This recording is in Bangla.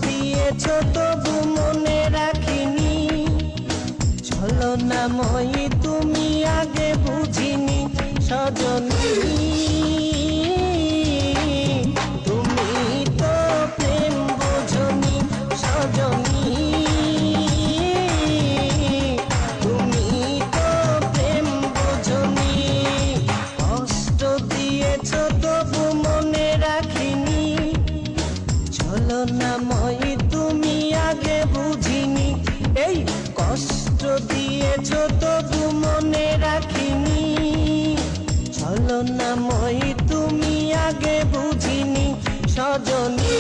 দিয়েছ তবু মনে রাখিনি, ছলনাময়ী তুমি আগে বুঝিনি সজনী। তুমি তো প্রেম বোঝনি সজনী, তুমি তো প্রেম বোঝনি। কষ্ট দিয়েছ তবু মনে রাখিনি, ছলনাময়ী তুমি আগে বুঝিনি। এই কষ্ট দিয়েছ তবু মনে রাখিনি, ছলনাময়ী তুমি আগে বুঝিনি সজনী।